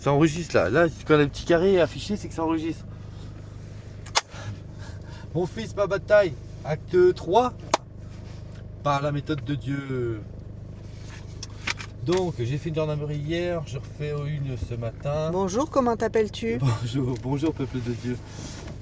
Ça enregistre là. Là, quand le petit carré est affiché, c'est que ça enregistre. Mon fils, ma bataille. Acte 3. Par la méthode de Dieu. Donc, j'ai fait une gendarmerie hier. Je refais une ce matin. Bonjour, comment t'appelles-tu? Bonjour peuple de Dieu.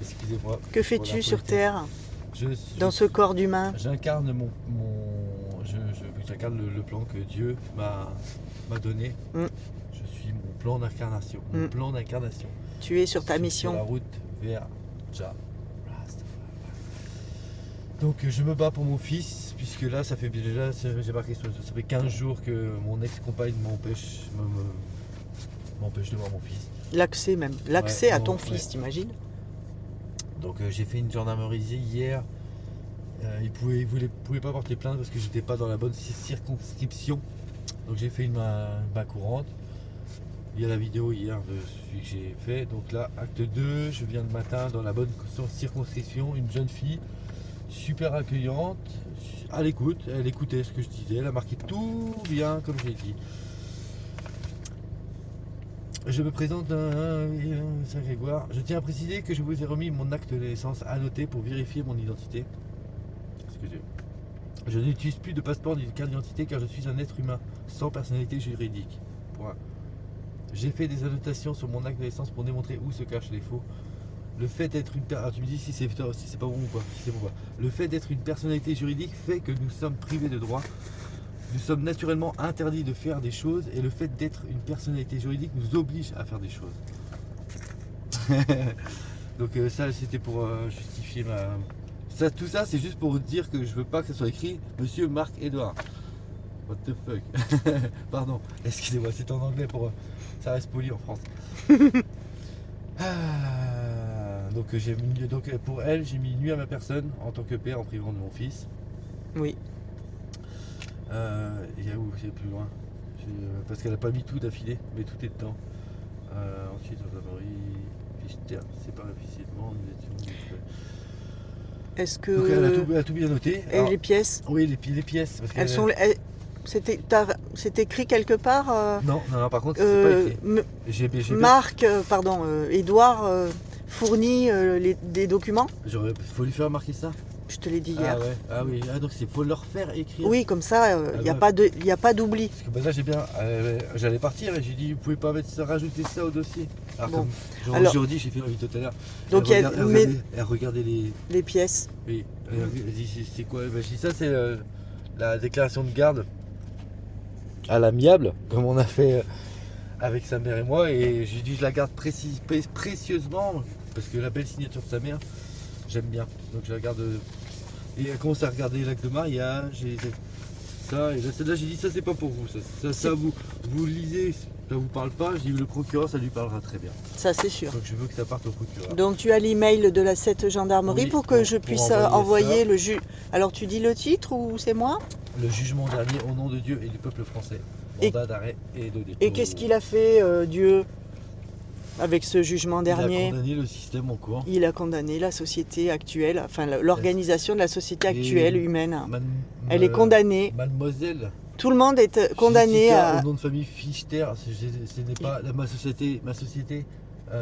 Excusez-moi. Que fais-tu sur Terre, dans ce corps d'humain? J'incarne j'incarne le plan que Dieu m'a donné. Je suis mon plan d'incarnation. Mon plan d'incarnation. Tu es sur ta mission. Sur la route vers Jah. Donc je me bats pour mon fils, puisque là ça fait déjà, j'ai marqué, ça fait 15 jours que mon ex-compagne m'empêche de voir mon fils. L'accès même, l'accès à ton ouais. fils, t'imagines? Donc j'ai fait une gendarmerie hier. Il pouvait pas porter plainte parce que j'étais pas dans la bonne circonscription. Donc j'ai fait une main courante. Il y a la vidéo hier de celui que j'ai fait. Donc là, acte 2, je viens le matin dans la bonne circonscription, une jeune fille super accueillante, à l'écoute, elle écoutait ce que je disais, elle a marqué tout bien comme j'ai dit. Je me présente Saint-Grégoire. Je tiens à préciser que je vous ai remis mon acte de naissance annoté pour vérifier mon identité. Je n'utilise plus de passeport ni de carte d'identité car je suis un être humain sans personnalité juridique. Point. J'ai fait des annotations sur mon acte de naissance pour démontrer où se cachent les faux. Le fait d'être une personne, tu me dis si c'est pas bon ou pas, si c'est bon ou pas. Le fait d'être une personnalité juridique fait que nous sommes privés de droits. Nous sommes naturellement interdits de faire des choses et le fait d'être une personnalité juridique nous oblige à faire des choses. Donc ça c'était pour justifier tout ça c'est juste pour dire que je veux pas que ça soit écrit Monsieur Marc Edouard. What the fuck. Pardon, excusez-moi, c'est en anglais pour ça reste poli en France. Donc pour elle, j'ai mis nuit à ma personne en tant que père en privant de mon fils. Oui. Il y a où? C'est plus loin. Parce qu'elle a pas mis tout d'affilée, mais tout est dedans. Ensuite, Fichter, séparé officiellement. Est-ce que. Donc elle a tout bien noté. Et les pièces? Oui, les pièces. Parce elles sont. C'est écrit quelque part? Non, par contre, c'est pas écrit. Marc, Édouard fournit des documents? Faut lui faire remarquer ça. Je te l'ai dit hier. Ah ouais. Ah oui. Ah donc faut leur faire écrire. Oui, comme ça, il n'y a pas d'oubli. Parce que là j'ai bien. J'allais partir et j'ai dit vous pouvez pas rajouter ça au dossier. Alors aujourd'hui j'ai fait la vie tout à l'heure. Donc elle regardait les pièces. Oui. Elle dit c'est quoi? Je dis ça c'est la déclaration de garde à l'amiable, comme on a fait avec sa mère et moi, et je lui dis je la garde précieusement parce que la belle signature de sa mère j'aime bien, donc je la garde. Et elle commence à regarder l'acte de mariage et ça, et là j'ai dit ça c'est pas pour vous, ça vous lisez, ça vous parle pas, je dis le procureur ça lui parlera très bien. Ça c'est sûr. Donc je veux que ça parte au procureur. Donc tu as l'email de cette gendarmerie pour que je puisse envoyer le juge. Alors tu dis le titre ou c'est moi? Le jugement dernier au nom de Dieu et du peuple français. Mandat d'arrêt et de dépôt. Et qu'est-ce qu'il a fait Dieu avec ce jugement dernier? Il a condamné le système en cours. Il a condamné la société actuelle, enfin l'organisation de la société actuelle humaine. Elle est condamnée. Mademoiselle. Tout le monde est condamné au nom de famille Fichter, ce n'est pas ma société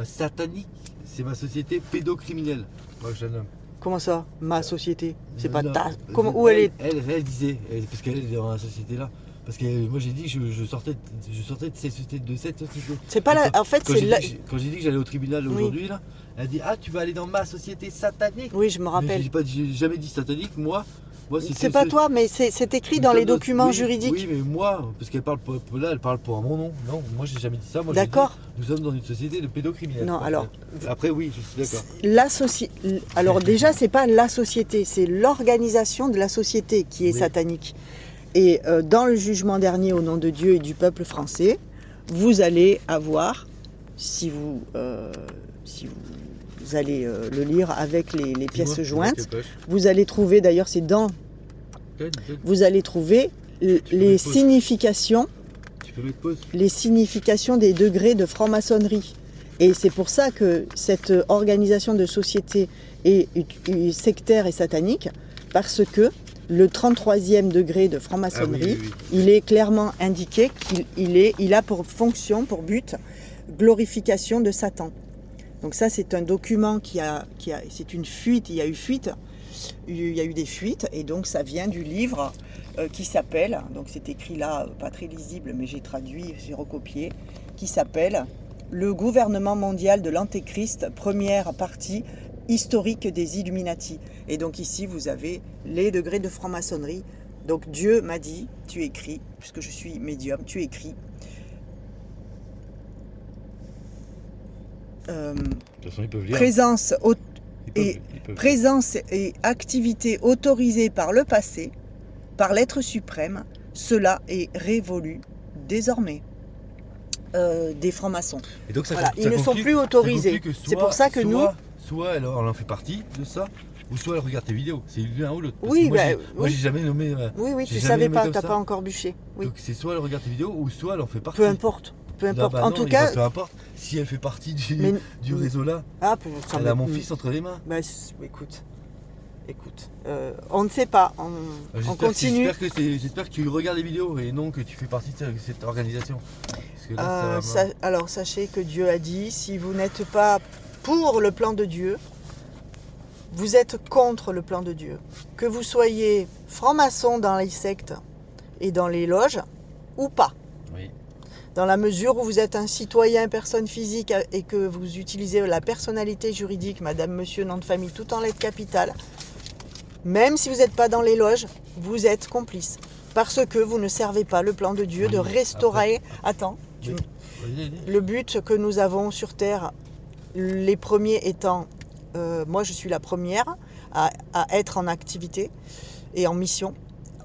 satanique, c'est ma société pédocriminelle. Moi je la nomme. Comment ça, ma société? C'est pas ta. Où elle est? Elle disait, parce qu'elle est dans la société là. Parce que moi j'ai dit que je sortais de cette société. C'est pas là. En fait, c'est là. Quand j'ai dit que j'allais au tribunal aujourd'hui là, elle a dit ah tu vas aller dans ma société satanique. Oui, je me rappelle. J'ai jamais dit satanique, moi c'est pas toi, mais c'est écrit dans les documents juridiques. Oui, mais moi, parce qu'elle parle là, elle parle pour mon nom. Non, moi j'ai jamais dit ça. Moi, d'accord. Nous sommes dans une société de pédocriminels. Non, alors. Après, oui, je suis d'accord. Alors déjà, c'est pas la société, c'est l'organisation de la société qui est satanique. Et dans le jugement dernier au nom de Dieu et du peuple français, vous allez avoir, si vous allez le lire avec les pièces jointes, vous allez trouver, d'ailleurs c'est dans, vous allez trouver les significations des degrés de franc-maçonnerie. Et c'est pour ça que cette organisation de société est sectaire et satanique, parce que le 33e degré de franc-maçonnerie, il est clairement indiqué qu'il a pour fonction, pour but, glorification de Satan. Donc ça, c'est un document c'est une fuite, il y a eu des fuites, et donc ça vient du livre qui s'appelle, donc c'est écrit là, pas très lisible, mais j'ai traduit, j'ai recopié, qui s'appelle « Le gouvernement mondial de l'Antéchrist, première partie historique des Illuminati ». Et donc ici, vous avez les degrés de franc-maçonnerie. Donc Dieu m'a dit, tu écris, puisque je suis médium, tu écris. De toute façon, ils peuvent lire. Présence et activité autorisée par le passé, par l'être suprême, cela est révolu désormais des francs-maçons. Et donc Ils ne sont plus autorisés. C'est pour ça que nous... Soit elle en fait partie de ça, ou soit elle regarde tes vidéos. C'est l'un ou l'autre. Oui, moi j'ai jamais nommé. Oui, tu savais pas, t'as pas encore bûché. Oui. Donc c'est soit elle regarde tes vidéos, ou soit elle en fait partie. Peu importe. Non, En tout cas, peu importe. Si elle fait partie du réseau là, elle a mon fils entre les mains. Bah, écoute, on ne sait pas. On continue. J'espère que tu regardes les vidéos et non que tu fais partie de cette organisation. Parce que là, alors sachez que Dieu a dit, si vous n'êtes pas pour le plan de Dieu, vous êtes contre le plan de Dieu. Que vous soyez franc-maçon dans les sectes et dans les loges ou pas. Oui. Dans la mesure où vous êtes un citoyen, personne physique, et que vous utilisez la personnalité juridique, madame, monsieur, nom de famille, tout en lettres capitales, même si vous n'êtes pas dans les loges, vous êtes complice. Parce que vous ne servez pas le plan de Dieu de restaurer... Le but que nous avons sur Terre, les premiers étant... moi, je suis la première à être en activité et en mission,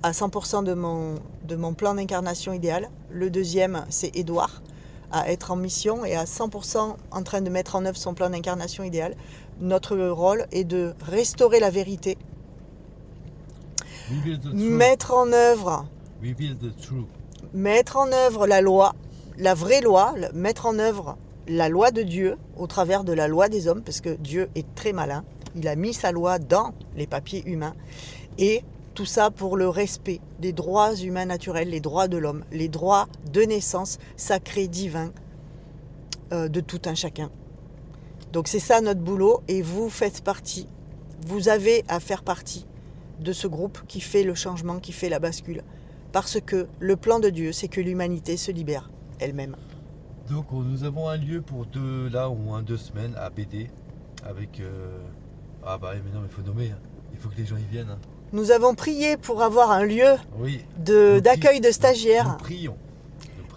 à 100% de mon plan d'incarnation idéal. Le deuxième, c'est Édouard, à être en mission et à 100% en train de mettre en œuvre son plan d'incarnation idéal. Notre rôle est de restaurer la vérité, mettre en œuvre la loi, la vraie loi, mettre en œuvre la loi de Dieu au travers de la loi des hommes, parce que Dieu est très malin. Il a mis sa loi dans les papiers humains, et tout ça pour le respect des droits humains naturels, les droits de l'homme, les droits de naissance sacrés, divins, de tout un chacun. Donc c'est ça notre boulot, et vous faites partie, vous avez à faire partie de ce groupe qui fait le changement, qui fait la bascule. Parce que le plan de Dieu, c'est que l'humanité se libère elle-même. Donc nous avons un lieu pour au moins 2 semaines à BD avec... mais non, mais il faut nommer, hein. Il faut que les gens y viennent. Hein. Nous avons prié pour avoir un lieu d'accueil de stagiaires. Nous prions.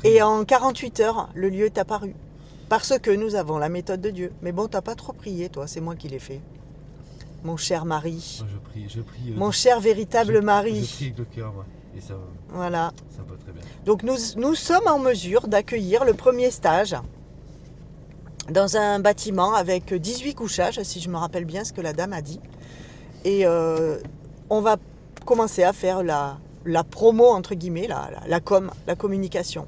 Et en 48 heures, le lieu est apparu. Parce que nous avons la méthode de Dieu. Mais bon, t'as pas trop prié, toi, c'est moi qui l'ai fait. Mon cher mari. Moi, je prie. Mon cher véritable mari. Je prie avec le cœur, moi. Et ça va très bien. Donc nous sommes en mesure d'accueillir le premier stage dans un bâtiment avec 18 couchages, si je me rappelle bien ce que la dame a dit. Et on va commencer à faire la promo, entre guillemets, la communication.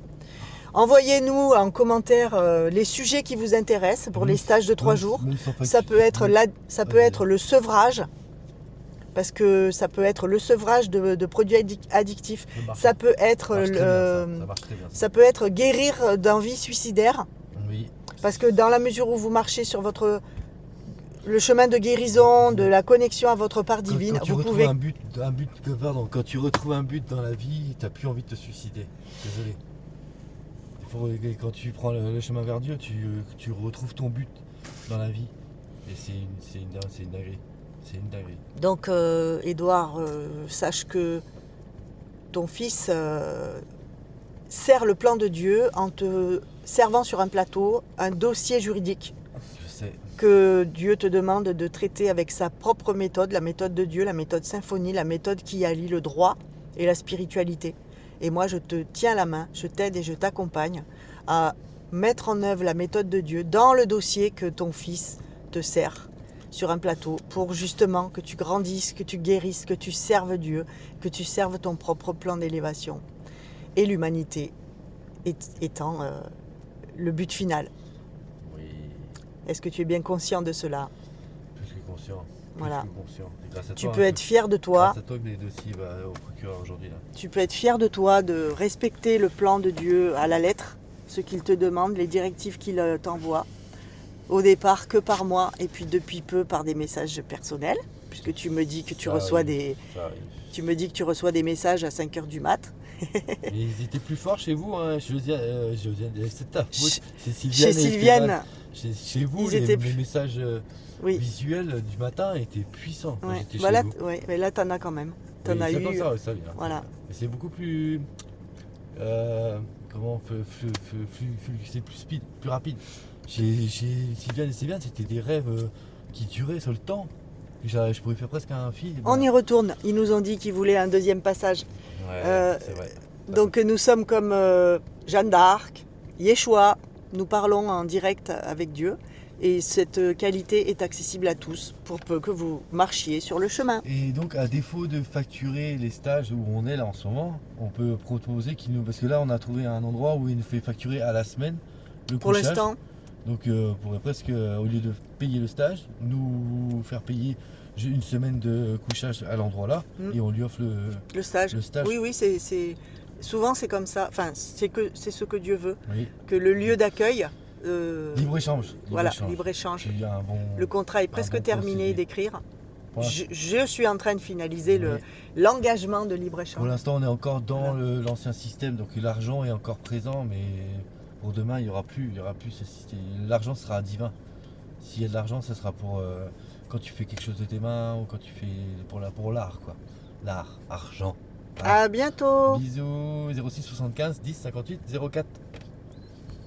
Envoyez-nous en commentaire les sujets qui vous intéressent pour les stages de 3 jours. Ça peut être le sevrage, parce que ça peut être le sevrage de produits addictifs. Ça peut être ça peut être guérir d'envie suicidaire. Oui. Parce que dans la mesure où vous marchez sur le chemin de guérison, de la connexion à votre part divine, quand tu retrouves un but dans la vie, tu n'as plus envie de te suicider. Désolé. Quand tu prends le chemin vers Dieu, tu retrouves ton but dans la vie. Et c'est une dinguerie. C'est une dinguerie. Donc, Édouard, sache que ton fils sert le plan de Dieu en te servant sur un plateau un dossier juridique. Je sais. Que Dieu te demande de traiter avec sa propre méthode, la méthode de Dieu, la méthode symphonie, la méthode qui allie le droit et la spiritualité. Et moi, je te tiens la main, je t'aide et je t'accompagne à mettre en œuvre la méthode de Dieu dans le dossier que ton fils te sert sur un plateau pour justement que tu grandisses, que tu guérisses, que tu serves Dieu, que tu serves ton propre plan d'élévation. Et l'humanité étant le but final. Oui. Est-ce que tu es bien conscient de cela? Plus que conscient. Voilà. Grâce à tu toi, peux être fier de toi. Grâce à toi que les dossiers au procureur aujourd'hui. Là. Tu peux être fier de toi de respecter le plan de Dieu à la lettre ce qu'il te demande, les directives qu'il t'envoie. Au départ que par mois et puis depuis peu par des messages personnels, puisque tu me dis que tu reçois des messages à 5h du mat. Mais ils étaient plus forts chez vous, hein. Josiane, c'est ta faute. C'est Chez Sylviane. Sylviane, Chez vous, Ils étaient les messages oui. visuels du matin étaient puissants quand Ouais. j'étais Bah chez là, vous. ouais, mais là t'en as quand même. T'en Oui, as ça, eu. comme ça, ouais, ça vient. Voilà. Mais c'est beaucoup plus. Comment c'est plus speed, plus rapide. Chez Sylviane et Sylviane, c'était des rêves qui duraient sur le temps. Je pouvais faire presque un film. On y retourne. Ils nous ont dit qu'ils voulaient un deuxième passage. Ouais, c'est vrai. Donc nous sommes comme Jeanne d'Arc, Yeshua. Nous parlons en direct avec Dieu. Et cette qualité est accessible à tous pour peu que vous marchiez sur le chemin. Et donc, à défaut de facturer les stages où on est là en ce moment, on peut proposer qu'il nous. Parce que là, on a trouvé un endroit où il nous fait facturer à la semaine le Pour couchage. l'instant, Donc, on pourrait presque, au lieu de payer le stage, nous faire payer une semaine de couchage à l'endroit là et on lui offre le stage. le stage. Oui, souvent c'est comme ça. Enfin, c'est ce que Dieu veut. Oui. Que le lieu d'accueil. Libre-échange. Voilà, libre-échange. Il y a un bon. Le contrat est presque bon terminé procédé. d'écrire. Voilà. Je suis en train de finaliser Oui. l'engagement de Pour libre-échange. l'instant, on est encore dans Voilà. l'ancien système, donc l'argent est encore présent, mais pour demain, il n'y aura plus ce système. L'argent sera divin. S'il y a de l'argent, ça sera pour quand tu fais quelque chose de tes mains ou quand tu fais pour l'art, quoi. L'art, argent. À bientôt. Bisous, 06 75 10 58 04.